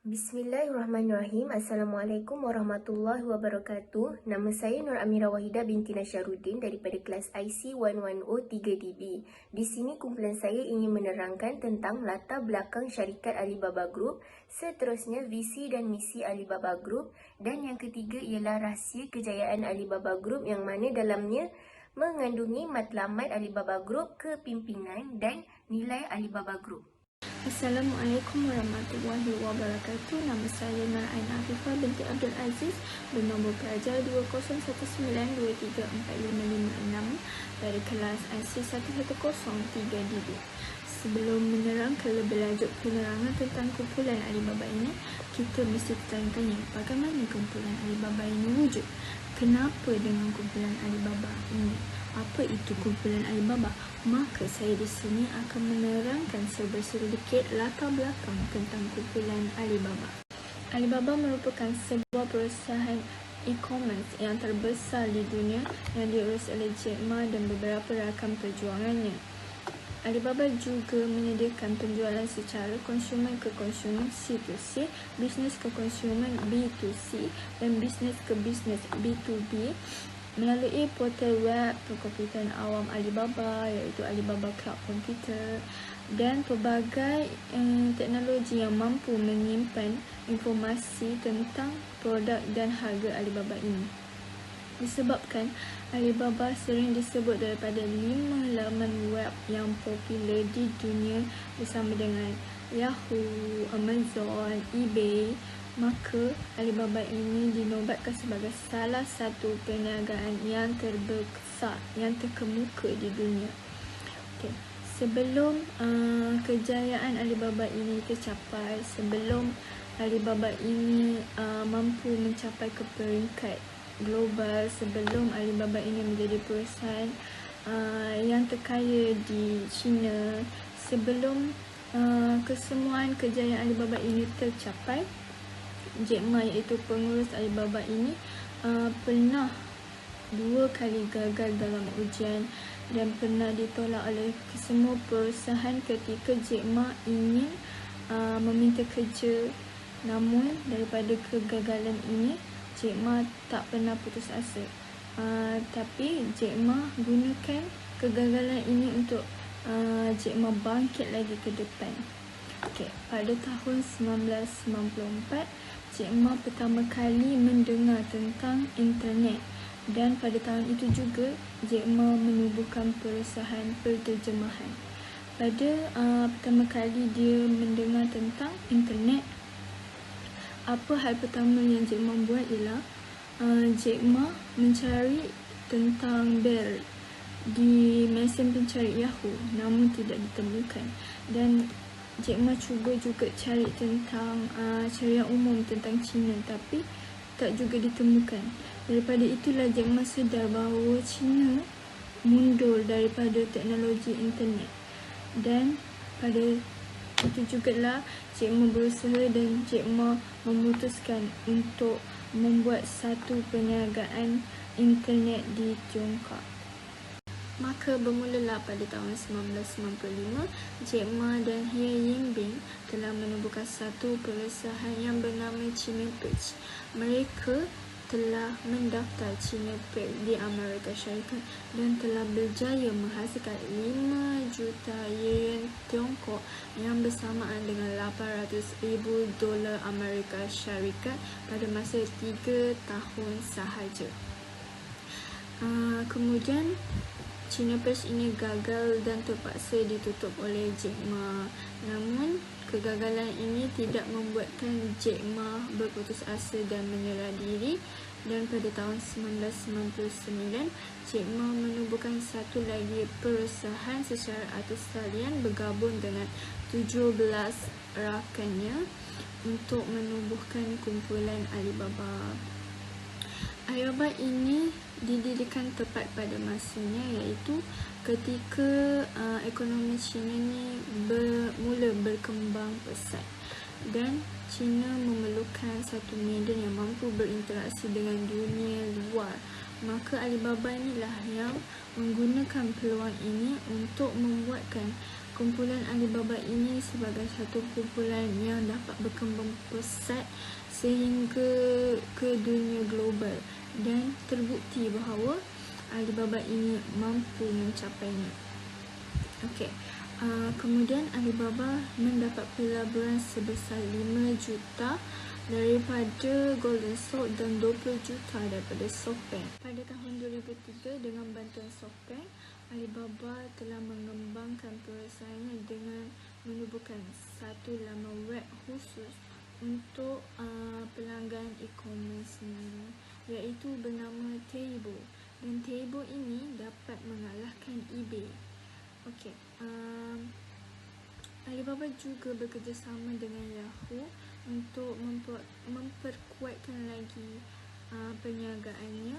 Bismillahirrahmanirrahim. Assalamualaikum warahmatullahi wabarakatuh. Nama saya Nur Amira Wahida binti Nasyaruddin daripada kelas IC 110-3DB. Di sini kumpulan saya ingin menerangkan tentang latar belakang syarikat Alibaba Group, seterusnya visi dan misi Alibaba Group, dan yang ketiga ialah rahsia kejayaan Alibaba Group yang mana dalamnya mengandungi matlamat Alibaba Group, kepimpinan dan nilai Alibaba Group. Assalamualaikum warahmatullahi wabarakatuh. Nama saya Nur Ain Afifah binti Abdul Aziz, bernombor pelajar 2019234556 dari kelas IC 110-3DB. Sebelum menerang ke lebih lanjut penerangan tentang kumpulan Alibaba ini, kita mesti bertanya-tanya bagaimana kumpulan Alibaba ini wujud. Kenapa dengan kumpulan Alibaba ini? Apa itu kumpulan Alibaba? Maka saya di sini akan menerangkan sedikit latar belakang tentang kumpulan Alibaba. Alibaba merupakan sebuah perusahaan e-commerce yang terbesar di dunia yang diurus oleh Jack Ma dan beberapa rakan perjuangannya. Alibaba juga menyediakan penjualan secara konsumen ke konsumen C2C, bisnes ke konsumen B2C dan bisnes ke bisnes B2B melalui portal web perkomputeran awam Alibaba iaitu Alibaba Cloud Computer dan pelbagai teknologi yang mampu menyimpan informasi tentang produk dan harga Alibaba ini. Disebabkan Alibaba sering disebut daripada 5 laman web yang popular di dunia bersama dengan Yahoo, Amazon, eBay, maka Alibaba ini dinobatkan sebagai salah satu perniagaan yang terbesar, yang terkemuka di dunia. Okay. Sebelum kejayaan Alibaba ini tercapai, sebelum Alibaba ini mampu mencapai ke peringkat global, sebelum Alibaba ini menjadi perusahaan yang terkaya di China, sebelum kesemuan kejayaan Alibaba ini tercapai, Jack Ma iaitu pengurus Alibaba ini pernah 2 kali gagal dalam ujian dan pernah ditolak oleh semua perusahaan ketika Jack Ma ingin meminta kerja. Namun daripada kegagalan ini, Jack Ma tak pernah putus asa. Tapi Jack Ma gunakan kegagalan ini untuk Jack Ma bangkit lagi ke depan. Okay. Pada tahun 1994, Jack Ma pertama kali mendengar tentang internet dan pada tahun itu juga Jack Ma menubuhkan perusahaan penterjemahan. Pada pertama kali dia mendengar tentang internet, apa hal pertama yang Jack Ma buat ialah Jack Ma mencari tentang Bell di mesin pencari Yahoo, namun tidak ditemukan. Dan Jack Ma cuba juga cari tentang carian umum tentang China, tapi tak juga ditemukan. Daripada itulah Jack Ma sedar bahawa China mundur daripada teknologi internet. Dan pada itu jugalah Jack Ma berusaha dan Jack Ma memutuskan untuk membuat satu perniagaan internet di Tiongkok. Maka bermulalah pada tahun 1995, Jack Ma dan He Yingbing telah menubuhkan satu perusahaan yang bernama China Page. Mereka telah mendaftar China Page di Amerika Syarikat dan telah berjaya menghasilkan 5 juta yuan Tiongkok yang bersamaan dengan $800,000 Amerika Syarikat pada masa 3 tahun sahaja. Kemudian China Page ini gagal dan terpaksa ditutup oleh Jack Ma. Namun, kegagalan ini tidak membuatkan Jack Ma berputus asa dan menyerah diri. Dan pada tahun 1999, Jack Ma menubuhkan satu lagi perusahaan secara atas talian bergabung dengan 17 rakannya untuk menubuhkan kumpulan Alibaba. Alibaba ini didirikan tepat pada masanya, iaitu ketika ekonomi China ni mula berkembang pesat dan China memerlukan satu medan yang mampu berinteraksi dengan dunia luar. Maka Alibaba inilah yang menggunakan peluang ini untuk membuatkan Kumpulan Alibaba ini sebagai satu kumpulan yang dapat berkembang pesat sehingga ke dunia global dan terbukti bahawa Alibaba ini mampu mencapainya. Kemudian Alibaba mendapat pelaburan sebesar 5 juta daripada Golden Stock dan 20 juta daripada SoftBank. Pada tahun 2003 dengan bantuan SoftBank, Alibaba telah mengembangkan perusahaannya dengan menubuhkan satu laman web khusus untuk pelanggan e-commerce iaitu bernama Taibo, dan Taibo ini dapat mengalahkan eBay. Alibaba juga bekerjasama dengan Yahoo untuk memperkuatkan lagi perniagaannya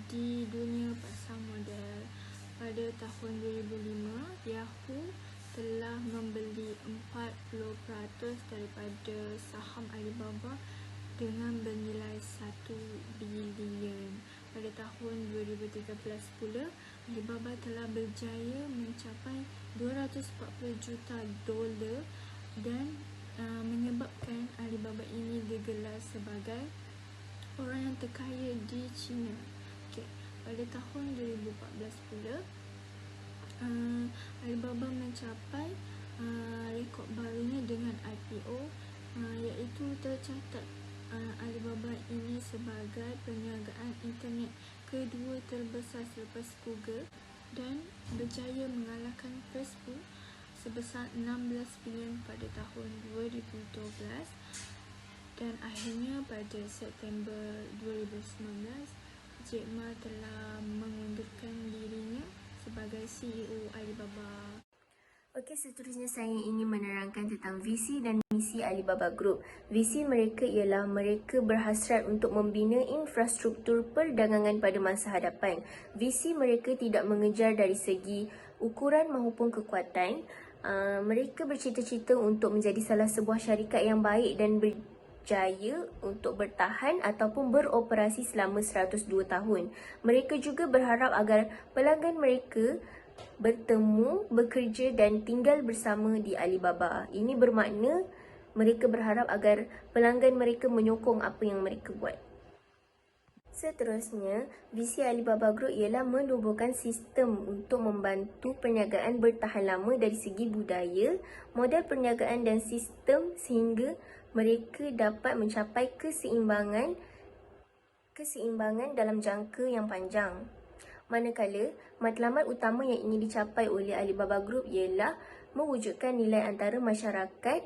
di dunia pasar modal. Pada tahun 2005, Yahoo telah membeli 40% daripada saham Alibaba dengan bernilai 1 bilion. Pada tahun 2013 pula, Alibaba telah berjaya mencapai 240 juta dolar dan menyebabkan Alibaba ini digelar sebagai orang yang terkaya di China. Pada tahun 2014 pula, Alibaba mencapai rekod barunya dengan IPO, iaitu tercatat Alibaba ini sebagai perniagaan internet kedua terbesar selepas Google dan berjaya mengalahkan Facebook sebesar 16 bilion pada tahun 2012, dan akhirnya pada September 2019 Jack Ma telah mengundurkan dirinya sebagai CEO Alibaba. Seterusnya saya ingin menerangkan tentang visi dan misi Alibaba Group. Visi mereka ialah mereka berhasrat untuk membina infrastruktur perdagangan pada masa hadapan. Visi mereka tidak mengejar dari segi ukuran maupun kekuatan. Mereka bercita-cita untuk menjadi salah sebuah syarikat yang baik dan berjaya untuk bertahan ataupun beroperasi selama 102 tahun. Mereka juga berharap agar pelanggan mereka bertemu, bekerja dan tinggal bersama di Alibaba. Ini bermakna mereka berharap agar pelanggan mereka menyokong apa yang mereka buat. Seterusnya, visi Alibaba Group ialah menubuhkan sistem untuk membantu perniagaan bertahan lama dari segi budaya, model perniagaan dan sistem sehingga mereka dapat mencapai keseimbangan dalam jangka yang panjang. Manakala, matlamat utama yang ingin dicapai oleh Alibaba Group ialah mewujudkan nilai antara masyarakat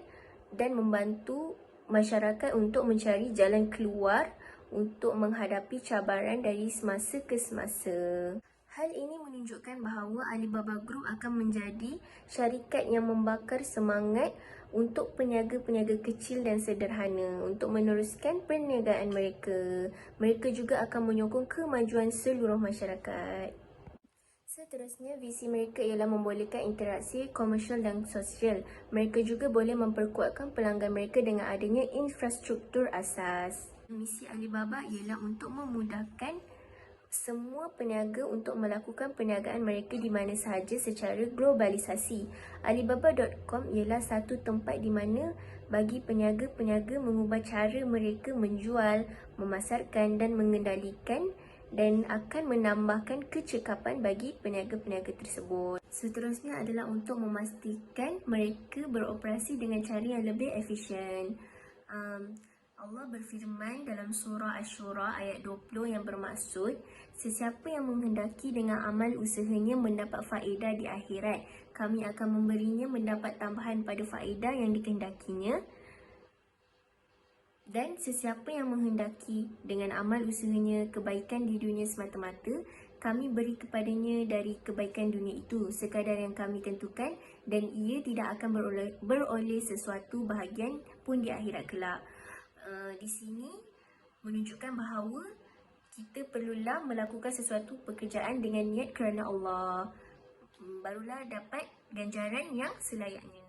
dan membantu masyarakat untuk mencari jalan keluar untuk menghadapi cabaran dari semasa ke semasa. Hal ini menunjukkan bahawa Alibaba Group akan menjadi syarikat yang membakar semangat untuk peniaga-peniaga kecil dan sederhana untuk meneruskan perniagaan mereka. Mereka juga akan menyokong kemajuan seluruh masyarakat. Seterusnya, visi mereka ialah membolehkan interaksi komersial dan sosial. Mereka juga boleh memperkuatkan pelanggan mereka dengan adanya infrastruktur asas. Misi Alibaba ialah untuk memudahkan semua peniaga untuk melakukan perniagaan mereka di mana sahaja secara globalisasi. Alibaba.com ialah satu tempat di mana bagi peniaga-peniaga mengubah cara mereka menjual, memasarkan dan mengendalikan, dan akan menambahkan kecekapan bagi peniaga-peniaga tersebut. Seterusnya adalah untuk memastikan mereka beroperasi dengan cara yang lebih efisien. Allah berfirman dalam surah Asy-Syura ayat 20 yang bermaksud, sesiapa yang menghendaki dengan amal usahanya mendapat faedah di akhirat, kami akan memberinya mendapat tambahan pada faedah yang dikehendakinya. Dan sesiapa yang menghendaki dengan amal usahanya kebaikan di dunia semata-mata, kami beri kepadanya dari kebaikan dunia itu sekadar yang kami tentukan, dan ia tidak akan beroleh sesuatu bahagian pun di akhirat kelak. Di sini menunjukkan bahawa kita perlulah melakukan sesuatu pekerjaan dengan niat kerana Allah, barulah dapat ganjaran yang selayaknya.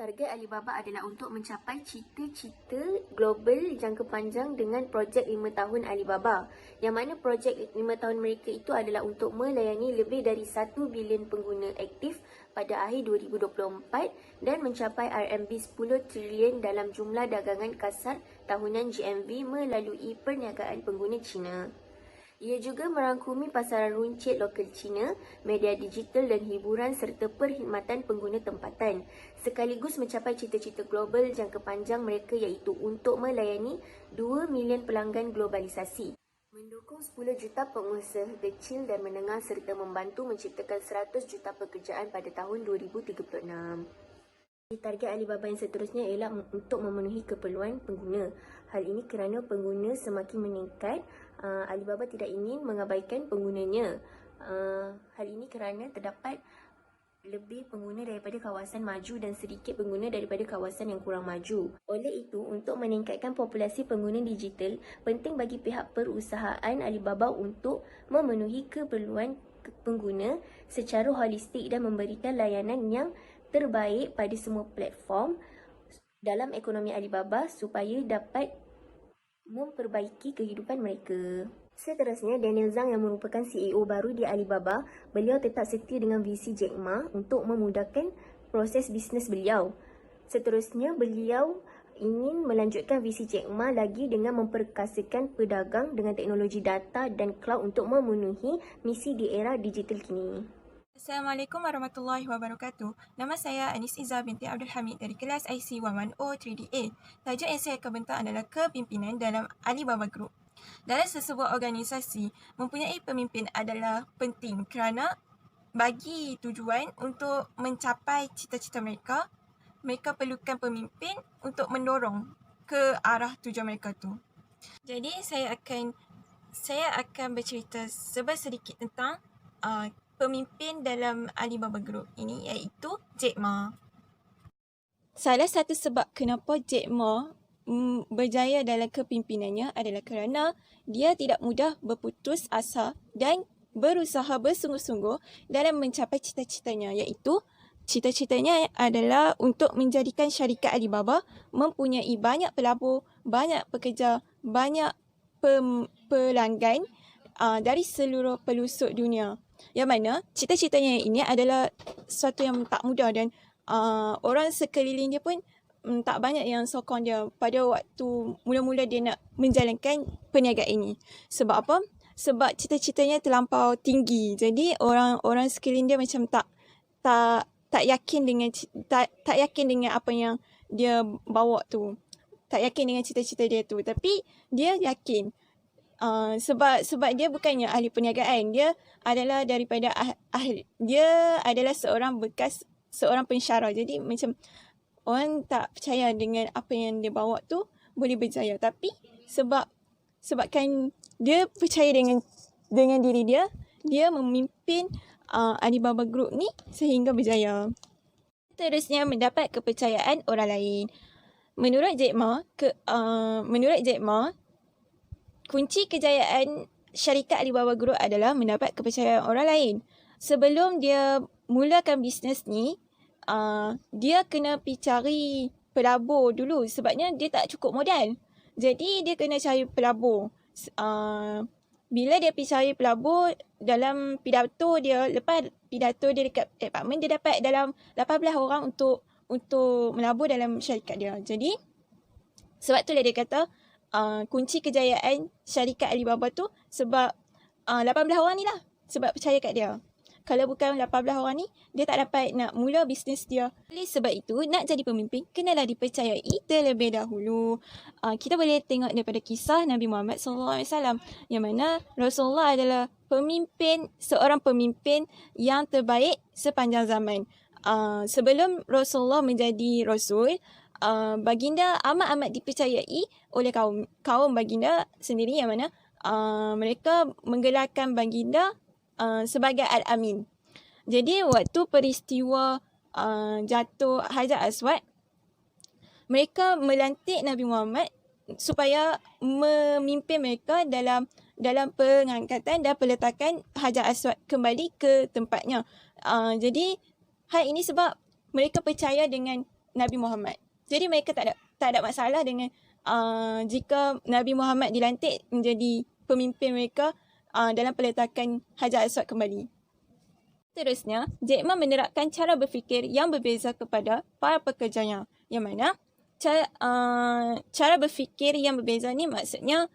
Target Alibaba adalah untuk mencapai cita-cita global jangka panjang dengan projek 5 tahun Alibaba. Yang mana projek 5 tahun mereka itu adalah untuk melayani lebih dari 1 bilion pengguna aktif pada akhir 2024 dan mencapai RMB 10 trilion dalam jumlah dagangan kasar tahunan GMV melalui perniagaan pengguna Cina. Ia juga merangkumi pasaran runcit lokal Cina, media digital dan hiburan serta perkhidmatan pengguna tempatan, sekaligus mencapai cita-cita global jangka panjang mereka iaitu untuk melayani 2 milion pelanggan globalisasi, mendukung 10 juta pengusaha kecil dan menengah serta membantu menciptakan 100 juta pekerjaan pada tahun 2036. Target Alibaba yang seterusnya ialah untuk memenuhi keperluan pengguna. Hal ini kerana pengguna semakin meningkat, Alibaba tidak ingin mengabaikan penggunanya. Hal ini kerana terdapat lebih pengguna daripada kawasan maju dan sedikit pengguna daripada kawasan yang kurang maju. Oleh itu, untuk meningkatkan populasi pengguna digital, penting bagi pihak perusahaan Alibaba untuk memenuhi keperluan pengguna secara holistik dan memberikan layanan yang terbaik pada semua platform dalam ekonomi Alibaba supaya dapat memperbaiki kehidupan mereka. Seterusnya, Daniel Zhang yang merupakan CEO baru di Alibaba, beliau tetap setia dengan visi Jack Ma untuk memudahkan proses bisnes beliau. Seterusnya, beliau ingin melanjutkan visi Jack Ma lagi dengan memperkasakan pedagang dengan teknologi data dan cloud untuk memenuhi misi di era digital kini. Assalamualaikum warahmatullahi wabarakatuh. Nama saya Anis Izzah binti Abdul Hamid dari kelas IC 110 3DA. Tajuk yang saya akan bentang adalah kepimpinan dalam Alibaba Group. Dalam sesebuah organisasi, mempunyai pemimpin adalah penting kerana bagi tujuan untuk mencapai cita-cita mereka, mereka perlukan pemimpin untuk mendorong ke arah tujuan mereka tu. Jadi saya akan bercerita sedikit tentang pemimpin dalam Alibaba Group ini iaitu Jack Ma. Salah satu sebab kenapa Jack Ma berjaya dalam kepimpinannya adalah kerana dia tidak mudah berputus asa dan berusaha bersungguh-sungguh dalam mencapai cita-citanya, iaitu cita-citanya adalah untuk menjadikan syarikat Alibaba mempunyai banyak pelabur, banyak pekerja, banyak pelanggan dari seluruh pelosok dunia. Yang mana cita-citanya ini adalah sesuatu yang tak mudah dan orang sekeliling dia pun tak banyak yang sokong dia pada waktu mula-mula dia nak menjalankan perniagaan ini. Sebab apa? Sebab cita-citanya terlampau tinggi. Jadi orang sekeliling dia macam tak yakin dengan apa yang dia bawa tu. Tak yakin dengan cita-cita dia tu. Tapi dia yakin. Sebab dia bukannya ahli perniagaan, dia adalah daripada dia adalah seorang pensyarah. Jadi macam orang tak percaya dengan apa yang dia bawa tu boleh berjaya, tapi sebabkan dia percaya dengan diri dia memimpin Alibaba Group ni sehingga berjaya. Terusnya, mendapat kepercayaan orang lain. Menurut Jack Ma, kunci kejayaan syarikat Alibaba Group adalah mendapat kepercayaan orang lain. Sebelum dia mulakan bisnes ni, dia kena pergi cari pelabur dulu sebabnya dia tak cukup modal. Jadi dia kena cari pelabur. Bila dia pergi cari pelabur, dalam pidato dia, lepas pidato dia dekat apartmen, dia dapat dalam 18 orang untuk melabur dalam syarikat dia. Jadi sebab itulah dia kata kunci kejayaan syarikat Alibaba tu sebab 18 orang ni lah, sebab percaya kat dia. Kalau bukan 18 orang ni, dia tak dapat nak mula bisnes dia. Oleh sebab itu, nak jadi pemimpin, kenalah dipercayai terlebih dahulu. Kita boleh tengok daripada kisah Nabi Muhammad SAW, yang mana Rasulullah adalah seorang pemimpin yang terbaik sepanjang zaman. Sebelum Rasulullah menjadi Rasul, baginda amat dipercayai oleh kaum baginda sendiri, yang mana mereka menggelarkan baginda sebagai Al-Amin. Jadi waktu peristiwa jatuh Hajar Aswad, mereka melantik Nabi Muhammad supaya memimpin mereka dalam pengangkatan dan peletakan Hajar Aswad kembali ke tempatnya. Jadi hal ini sebab mereka percaya dengan Nabi Muhammad. Jadi mereka tak ada masalah dengan jika Nabi Muhammad dilantik menjadi pemimpin mereka dalam peletakan Hajar Aswad kembali. Seterusnya, Jack Ma menerapkan cara berfikir yang berbeza kepada para pekerjanya. Yang mana cara berfikir yang berbeza ni maksudnya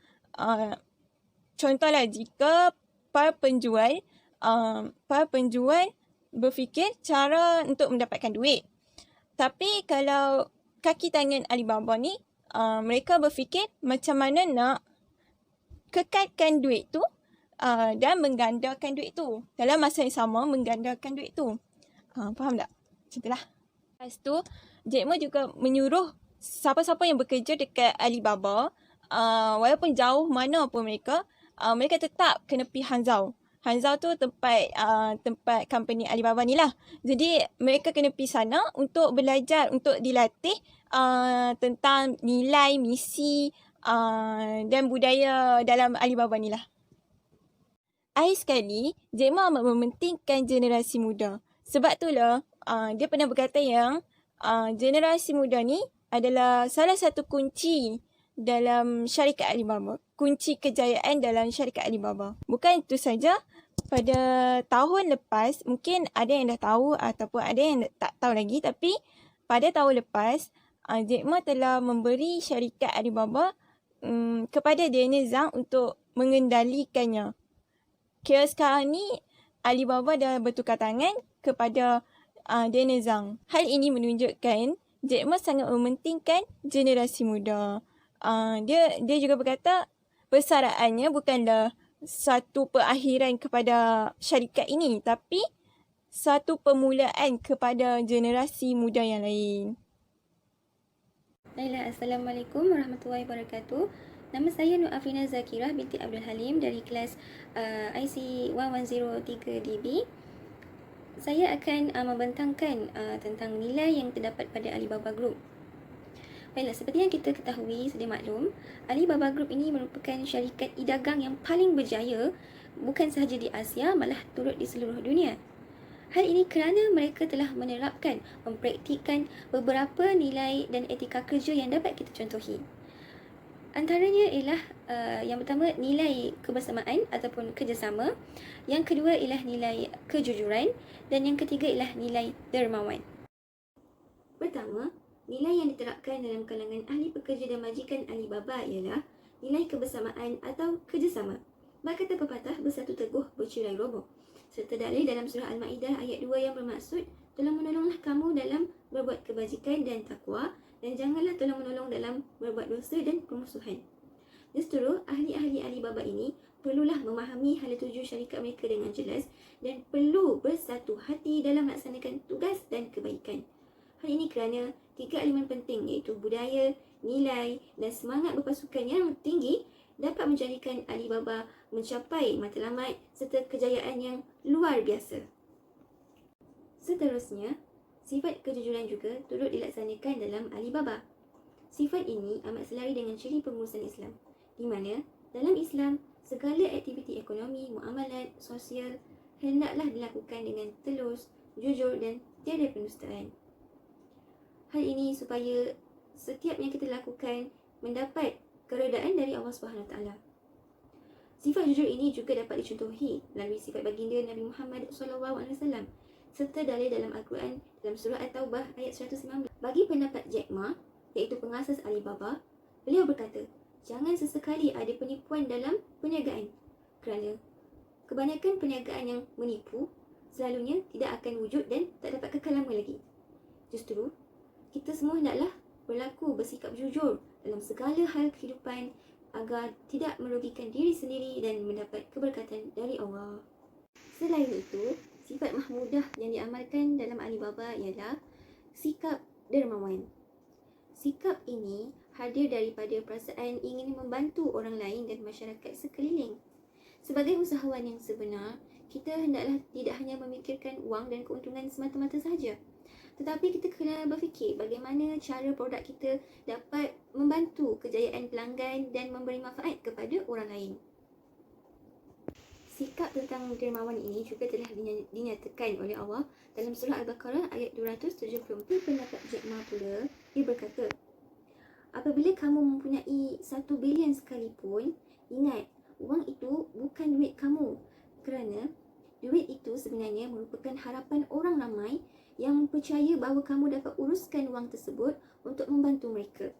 contohlah jika para penjual berfikir cara untuk mendapatkan duit. Tapi kalau kaki tangan Alibaba ni, mereka berfikir macam mana nak kekalkan duit tu dan menggandakan duit tu. Dalam masa yang sama, menggandakan duit tu. Faham tak? Macam itulah. Lepas tu, Jack Ma juga menyuruh siapa-siapa yang bekerja dekat Alibaba, walaupun jauh mana pun mereka tetap kena pergi Hangzhou. Hangzhou tu tempat company Alibaba ni lah. Jadi mereka kena pergi sana untuk belajar, untuk dilatih tentang nilai, misi dan budaya dalam Alibaba ni lah. Akhir sekali, Jack Ma amat mementingkan generasi muda. Sebab itulah dia pernah berkata yang generasi muda ni adalah salah satu kunci dalam syarikat Alibaba. Kunci kejayaan dalam syarikat Alibaba. Bukan itu saja, pada tahun lepas, mungkin ada yang dah tahu ataupun ada yang tak tahu lagi, tapi pada tahun lepas, Jack Ma telah memberi syarikat Alibaba kepada Daniel Zhang untuk mengendalikannya. Kira sekarang ni Alibaba dah bertukar tangan kepada Daniel Zhang. Hal ini menunjukkan Jack Ma sangat mementingkan generasi muda. Dia juga berkata persaraannya bukanlah satu perakhiran kepada syarikat ini, tapi satu permulaan kepada generasi muda yang lain. Baiklah, Assalamualaikum warahmatullahi wabarakatuh. Nama saya Nur Afrina Zakirah binti Abdul Halim dari kelas IC 1103DB. Saya akan membentangkan tentang nilai yang terdapat pada Alibaba Group. Baiklah, seperti yang kita ketahui, sedia maklum, Alibaba Group ini merupakan syarikat e-dagang yang paling berjaya bukan sahaja di Asia, malah turut di seluruh dunia. Hal ini kerana mereka telah menerapkan, mempraktikkan beberapa nilai dan etika kerja yang dapat kita contohi. Antaranya ialah yang pertama, nilai kebersamaan ataupun kerjasama. Yang kedua ialah nilai kejujuran. Dan yang ketiga ialah nilai dermawan. Pertama, nilai yang diterapkan dalam kalangan ahli pekerja dan majikan Alibaba ialah nilai kebersamaan atau kerjasama. Berkata pepatah, bersatu teguh, bercerai roboh. Serta dalil dalam surah Al-Ma'idah ayat 2 yang bermaksud, tolong menolonglah kamu dalam berbuat kebajikan dan takwa, dan janganlah tolong menolong dalam berbuat dosa dan permusuhan. Justru, ahli-ahli Alibaba ini perlulah memahami hala tuju syarikat mereka dengan jelas dan perlu bersatu hati dalam melaksanakan tugas dan kebaikan. Hal ini kerana 3 elemen penting iaitu budaya, nilai dan semangat berpasukan yang tinggi dapat menjadikan Alibaba mencapai matlamat serta kejayaan yang luar biasa. Seterusnya, sifat kejujuran juga turut dilaksanakan dalam Alibaba. Sifat ini amat selari dengan ciri pengurusan Islam, di mana dalam Islam, segala aktiviti ekonomi, muamalat, sosial hendaklah dilakukan dengan telus, jujur dan tiada pendustaan. Hal ini supaya setiap yang kita lakukan mendapat keredaan dari Allah SWT. Sifat jujur ini juga dapat dicontohi melalui sifat baginda Nabi Muhammad SAW serta dalil dalam Al-Quran dalam surah At-Taubah ayat 119. Bagi pendapat Jack Ma, iaitu pengasas Alibaba, beliau berkata, jangan sesekali ada penipuan dalam perniagaan kerana kebanyakan perniagaan yang menipu selalunya tidak akan wujud dan tak dapat kekal lama lagi. Justru, kita semua hendaklah berlaku bersikap jujur dalam segala hal kehidupan agar tidak merugikan diri sendiri dan mendapat keberkatan dari Allah. Selain itu, sifat mahmudah yang diamalkan dalam Alibaba ialah sikap dermawan. Sikap ini hadir daripada perasaan ingin membantu orang lain dan masyarakat sekeliling. Sebagai usahawan yang sebenar, kita hendaklah tidak hanya memikirkan wang dan keuntungan semata-mata sahaja, tetapi kita kena berfikir bagaimana cara produk kita dapat membantu kejayaan pelanggan dan memberi manfaat kepada orang lain. Sikap tentang dermawan ini juga telah dinyatakan oleh Allah dalam surah Al-Baqarah ayat 274. Pendapat Jack Ma pula, dia berkata, apabila kamu mempunyai 1 bilion sekalipun, ingat, wang itu bukan duit kamu, kerana duit itu sebenarnya merupakan harapan orang ramai yang percaya bahawa kamu dapat uruskan wang tersebut untuk membantu mereka.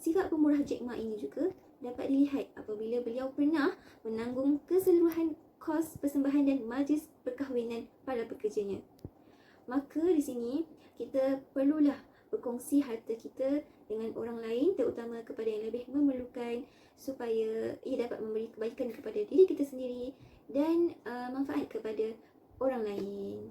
Sifat pemurah Jack Ma ini juga dapat dilihat apabila beliau pernah menanggung keseluruhan kos persembahan dan majlis perkahwinan para pekerjanya. Maka di sini kita perlulah berkongsi harta kita dengan orang lain, terutama kepada yang lebih memerlukan, supaya ia dapat memberi kebaikan kepada diri kita sendiri dan manfaat kepada orang lain.